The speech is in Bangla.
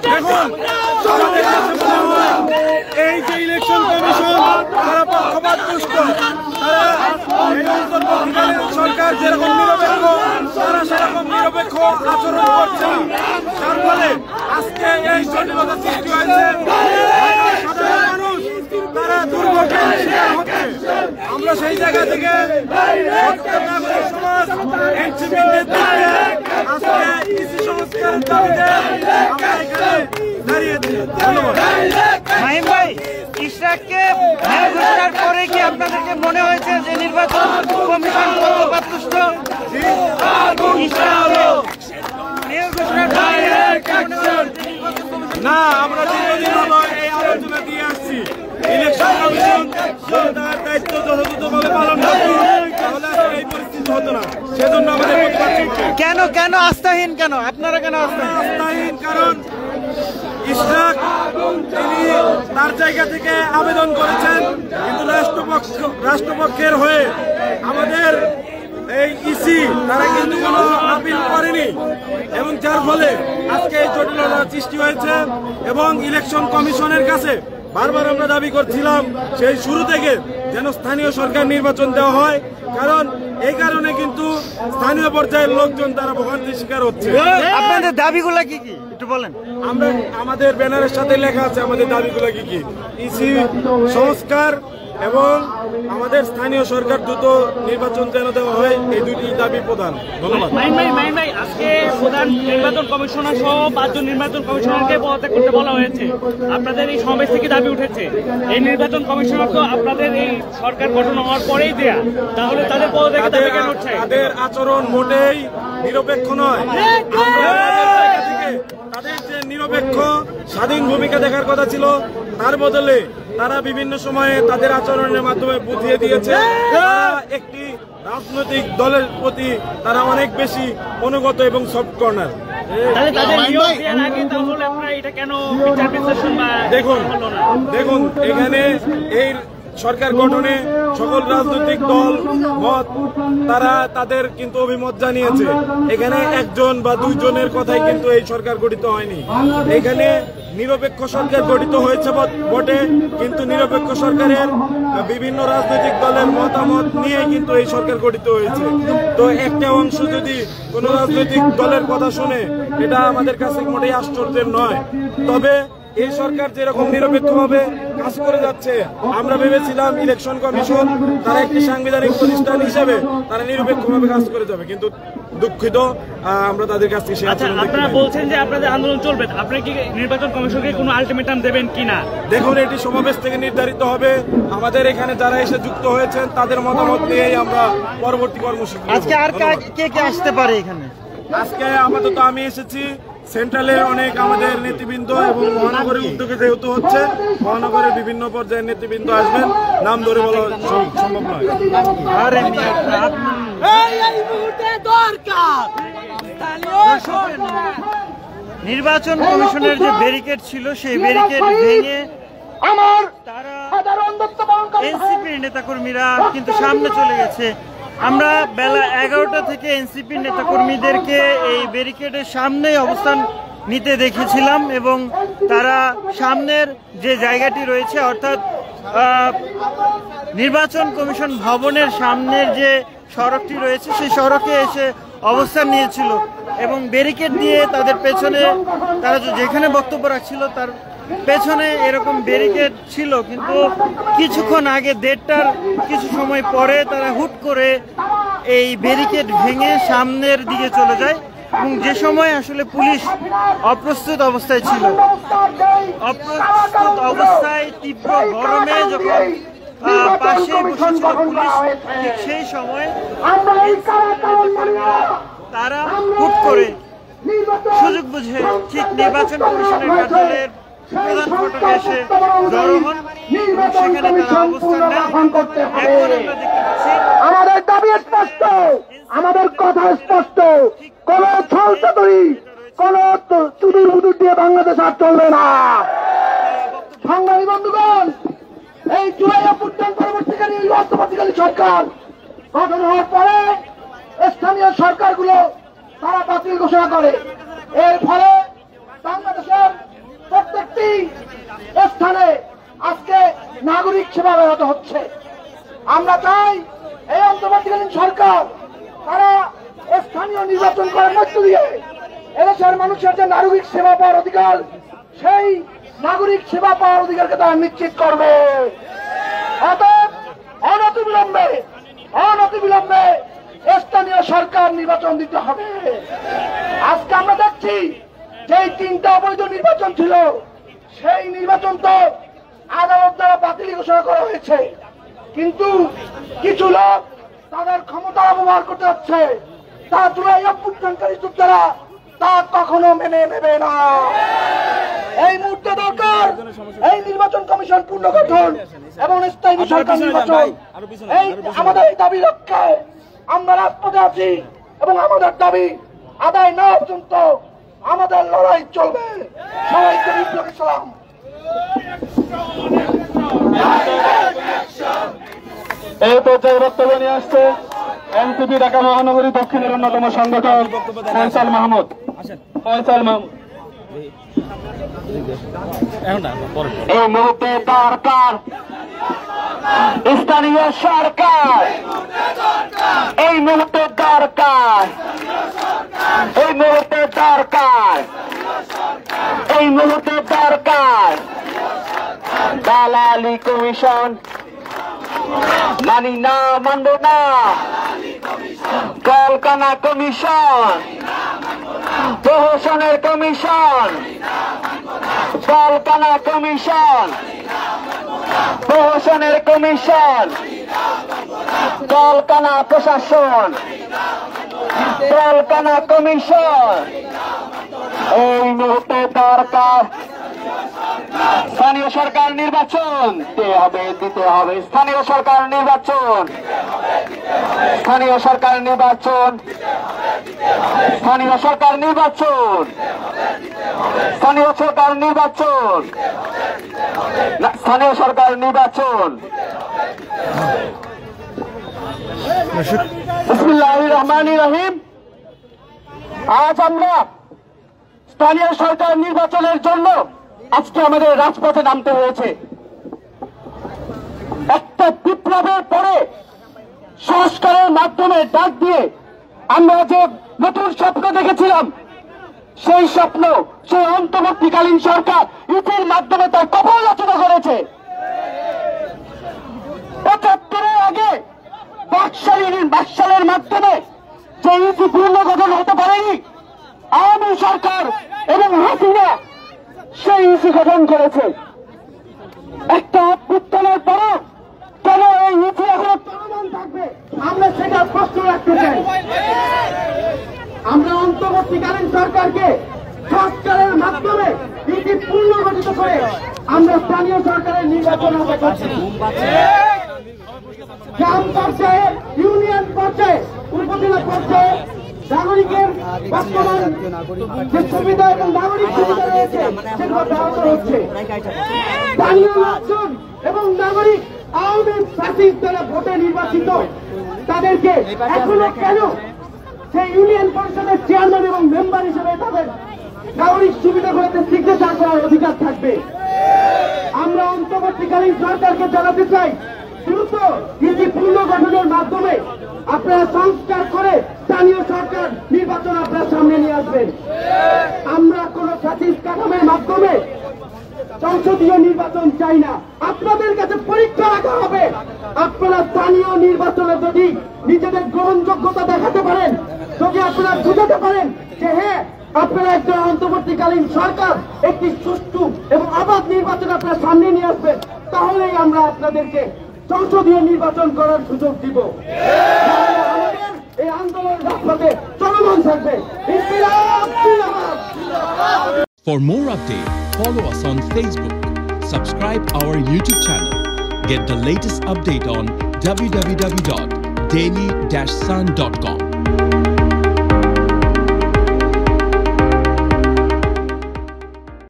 দেখুন, এই যে ইলেকশন কমিশন তারা পক্ষপাত দুষ্ট, তারা সরকার যেরকম নিরপেক্ষ তারা সেরকম নিরপেক্ষ আচরণ করছে না, যার ফলে আজকে এই জটিলতা সৃষ্টি হয়েছে। সাধারণ মানুষ তারা দুর্ভোগের শিকার হচ্ছে। আমরা সেই জায়গা থেকে সমাজ এনসিপির নেতৃত্বে আজকে ইসি সংস্কারের দাবিতে আমরা এখানে দাঁড়িয়েছি। ধন্যবাদ। মাহিম ভাই, ইশরাককে মেয়র ঘোষণার পরে কি আপনাদেরকে মনে হয়েছে যে নির্বাচন কমিশন পক্ষপাতদুষ্ট? মেয়র ঘোষণার না, আমরা দীর্ঘদিন হলো এই আলোচনা দিয়ে আসছি। ইলেকশন কমিশন তার দায়িত্ব যথাযথভাবে পালন করত, তাহলে এই পরিস্থিতি হতো না। সেজন্য আমাদের কেন আস্থাহীন? কেন আপনারা কেন আস্থাহীন? কারণ ইশরাক তিনি তার জায়গা থেকে আবেদন করেছেন, কিন্তু রাষ্ট্রপক্ষের হয়ে আমাদের এই ইসি তারা কিন্তু কোনো আপিল করেনি, এবং যার ফলে আজকে এই জটিলতা সৃষ্টি হয়েছে। এবং ইলেকশন কমিশনের কাছে বারবার আমরা দাবি করছিলাম সেই শুরু থেকে যেন স্থানীয় সরকার নির্বাচন দেওয়া হয়, কারণ এই কারণে কিন্তু স্থানীয় পর্যায়ের লোকজন তারা ভোগান্তির শিকার হচ্ছে। আপনাদের দাবিগুলো কি কি একটু বলেন। আমরা আমাদের ব্যানারের সাথে লেখা আছে আমাদের দাবিগুলো কি কি। ইসি সংস্কার এবং আমাদের স্থানীয় সরকার দ্রুত নির্বাচন যেন দেওয়া হয়, এই দুটি দাবি প্রধান। ধন্যবাদ। আজকে প্রধান নির্বাচন কমিশনার সহ 5 জন নির্বাচন কমিশনারকে পদত্যাগ করতে বলা হয়েছে। আপনাদের এই সমাবেশ থেকে দাবি উঠেছে এই নির্বাচন কমিশনার তো আপনাদের এই সরকার গঠন হওয়ার পরেই দেয়া, তাহলে তাদের পদত্যাগের দাবি কেন উঠছে? তাদের আচরণ মোটেই নিরপেক্ষ নয়। তাদের যে নিরপেক্ষ স্বাধীন ভূমিকা দেখার কথা ছিল, তার বদলে তারা বিভিন্ন সময়ে তাদের আচরণের মাধ্যমে বুঝিয়ে দিয়েছে তারা একটি রাজনৈতিক দলের প্রতি তারা অনেক বেশি অনুগত এবং সফট কর্নার। দেখুন এখানে এই সরকার গঠনে সকল রাজনৈতিক দল মত তারা তাদের কিন্তু অভিমত জানিয়েছে। এখানে একজন বা দুইজনের কথাই কিন্তু এই সরকার গঠিত হয়নি। এখানে নিরপেক্ষ সরকার গঠিত হয়েছে বটে, কিন্তু নিরপেক্ষ সরকারের বিভিন্ন রাজনৈতিক দলের মতামত নিয়ে কিন্তু এই সরকার গঠিত হয়েছে। তো একটা অংশ যদি কোনো রাজনৈতিক দলের কথা শুনে, এটা আমাদের কাছে মোটেই আশ্চর্যের নয়। তবে এই সরকার যেরকম নিরপেক্ষভাবে কাজ করে যাচ্ছে, আমরা ভেবেছিলাম ইলেকশন কমিশন তারা একটি সাংবিধানিক প্রতিষ্ঠান হিসেবে তারা নিরপেক্ষভাবে কাজ করে যাবে, কিন্তু দুঃখিত আমরা তাদের কাছ থেকে। আপনারা বলছেন যে আপনাদের আন্দোলন চলবে, আপনি কি নির্বাচন কমিশনকে কোনো আলটিমেটাম দেবেন কিনা? দেখুন, এটি সমাবেশ থেকে নির্ধারিত হবে। আমাদের এখানে যারা এসে যুক্ত হয়েছেন তাদের মতামত নিয়েই আমরা পরবর্তী কর্মসূচি। আজকে আর কে কে আসতে পারে এখানে? আজকে আপাতত আমি এসেছি, সেন্ট্রালের অনেক আমাদের নেতৃবৃন্দ এবং মহানগরের উদ্যোগে যেহেতু হচ্ছে, মহানগরের বিভিন্ন পর্যায়ের নেতৃবৃন্দ আসবেন, নাম ধরে বলা সম্ভব নয়। নির্বাচন কমিশনের যে ব্যারিকেড ছিল সেই ব্যারিকেড ভেঙে তারা এনসিপির নেতাকর্মীরা কিন্তু সামনে চলে গেছে। আমরা বেলা 11টা থেকে এনসিপির নেতাকর্মীদেরকে এই ব্যারিকেডের সামনেই অবস্থান নিতে দেখেছিলাম, এবং তারা সামনের যে জায়গাটি রয়েছে অর্থাৎ নির্বাচন কমিশন ভবনের সামনের যে সড়কটি রয়েছে সেই সড়কে এসে অবস্থান নিয়েছিল, এবং ব্যারিকেড দিয়ে তাদের পেছনে তারা যেখানে বক্তব্য রাখছিল তার পেছনে এরকম ব্যারিকেড ছিল। কিন্তু কিছুক্ষণ আগে 1:30টার কিছু সময় পরে তারা হুট করে এই ব্যারিকেড ভেঙে সামনের দিকে চলে যায়, এবং যে সময় আসলে পুলিশ অপ্রস্তুত অবস্থায় ছিল। অপ্রস্তুত অবস্থায় তীব্র গরমে যখন পাশে বসেছিল পুলিশ, ঠিক সেই সময় তারা হুট করে সুযোগ বুঝে ঠিক নির্বাচন কমিশনের কার্যালয়ের প্রধান ফটকে এসে জড়ো হন, সেখানে তারা অবস্থান নেন। এখন আমরা দেখতে পাচ্ছি আমাদের দাবি স্পষ্ট, আমাদের কথা স্পষ্ট, কোন ছলচাতুরি, কোন চুদুর বুদুর দিয়ে বাংলাদেশ আর চলবে না। সংগ্রামী বন্ধুগণ, এই জুলাই অভ্যুত্থান পরবর্তীকালে এই অন্তর্বর্তীকালীন সরকার গঠন হওয়ার পরে স্থানীয় সরকারগুলো তারা বাতিল ঘোষণা করে। এর ফলে বাংলাদেশের নাগরিক সেবা ব্যাহত হচ্ছে। আমরা চাই এই অন্তর্বর্তীকালীন সরকার তারা স্থানীয় নির্বাচন করার মধ্য দিয়ে এদেশের মানুষের যে নাগরিক সেবা পাওয়ার অধিকার, সেই নাগরিক সেবা পাওয়ার অধিকারকে তারা নিশ্চিত করবে। অতএব অনতিবিলম্বে স্থানীয় সরকার নির্বাচন দিতে হবে। আজকে আমরা দেখছি যে 3টা অবৈধ নির্বাচন ছিল, সেই নির্বাচন তো আদালত দ্বারা বাতিল ঘোষণা করা হয়েছে, কিন্তু কিছু লোক তাদের ক্ষমতা অপব্যবহার করতে যাচ্ছে। তা জুলাই অভ্যুত্থানকারী যোদ্ধারা তা কখনো মেনে নেবে না। এই মুহূর্তে দরকার এই নির্বাচন কমিশন পুনর্গঠন এবং স্থায়ী সরকার নির্বাচন। এই আমাদের এই দাবি রক্ষায় আমরা রাজপথে আছি এবং আমাদের দাবি আদায় না পর্যন্ত আমাদের লড়াই চলবে। সবাইকে বিপ্লবী সালাম। এই পর্যায়ে বক্তব্য নিয়ে আসছে এনসিপি ঢাকা মহানগরী দক্ষিণের অন্যতম সংগঠক ফয়সাল মাহমুদ। এই মুহূর্তে দরকার স্থানীয় সরকার, এই মুহূর্তে দরকার, এই মুহূর্তে দরকার, এই মুহূর্তে দরকার দালালি কমিশন মানি না, মানব না। কলকাতা কমিশন, প্রহসনের কমিশন, কলকাতা কমিশন, প্রহসনের কমিশন, কলকাতা প্রশাসন, কলকাতা কমিশন। এই মুহূর্তে দরকার স্থানীয় সরকার নির্বাচন দিতে হবে। স্থানীয় সরকার নির্বাচন, স্থানীয় সরকার নির্বাচন, স্থানীয় সরকার নির্বাচন, স্থানীয় সরকার নির্বাচন, স্থানীয় সরকার নির্বাচন। বিসমিল্লাহির রহমানির রহিম। আজ আমরা স্থানীয় সরকার নির্বাচনের জন্য আজকে আমাদের রাজপথে নামতে হয়েছে। একটা বিপ্লবের পরে সংস্কারের মাধ্যমে ডাক দিয়ে আমরা যে নতুন স্বপ্ন দেখেছিলাম, সেই স্বপ্ন সেই অন্তর্বর্তীকালীন সরকার ইতির মাধ্যমে তার কপাল রচনা করেছে। ৭৫-এর আগে বাকশালের মাধ্যমে যে ইতি পুনর্গঠন হতে পারেনি, আওয়ামী সরকার এবং হাসিনা সেই ইতি গঠন করেছে। একটা অভ্যুত্থানের পরও কেন এই নীতি এখনো চলমান থাকবে, আমরা সেটা প্রশ্ন রাখতে চাই। আমরা অন্তর্বর্তীকালীন সরকারকে সংস্কারের মাধ্যমে নীতি পুনর্গঠিত করে আমরা স্থানীয় সরকারের নির্বাচন হতে পারছি। গ্রাম পর্যায়ে, ইউনিয়ন পর্যায়ে, উপজেলা পর্যায়ে নাগরিকের বর্তমান যে সুবিধা এবং নাগরিক সুবিধা রয়েছে সেগুলো ব্যাহত হচ্ছে। স্থানীয় লোকজন এবং নাগরিক আওয়ামী ফ্যাসিস্ট দ্বারা ভোটে নির্বাচিত তাদেরকে এখনো কেন সেই ইউনিয়ন পরিষদের চেয়ারম্যান এবং মেম্বার হিসেবে তাদের নাগরিক সুবিধাগুলোতে সিগনেচার করার অধিকার থাকবে? আমরা অন্তর্বর্তীকালীন সরকারকে জানাতে চাই, দ্রুত নীতি পুনর্গঠনের মাধ্যমে আপনারা সংস্কার করে স্থানীয় সরকার নির্বাচন আপনার সামনে নিয়ে আসবেন। আমরা কোন ফ্যাসিস্ট কাঠামোর মাধ্যমে সংসদীয় নির্বাচন চাই না। আপনাদের কাছে পরীক্ষা রাখা হবে, আপনারা স্থানীয় নির্বাচনে যদি নিজেদের গ্রহণযোগ্যতা দেখাতে পারেন, যদি আপনারা বুঝাতে পারেন যে হ্যাঁ আপনারা একজন অন্তর্বর্তীকালীন সরকার একটি সুষ্ঠু এবং অবাধ নির্বাচন আপনার সামনে নিয়ে আসবেন, তাহলেই আমরা আপনাদেরকে সংসদীয় নির্বাচন করার সুযোগ দিব। আমাদের এই আন্দোলন রাজপথে চলমান থাকবে। For more updates, follow us on Facebook, subscribe our YouTube channel, get the latest update on www.daily-sun.com.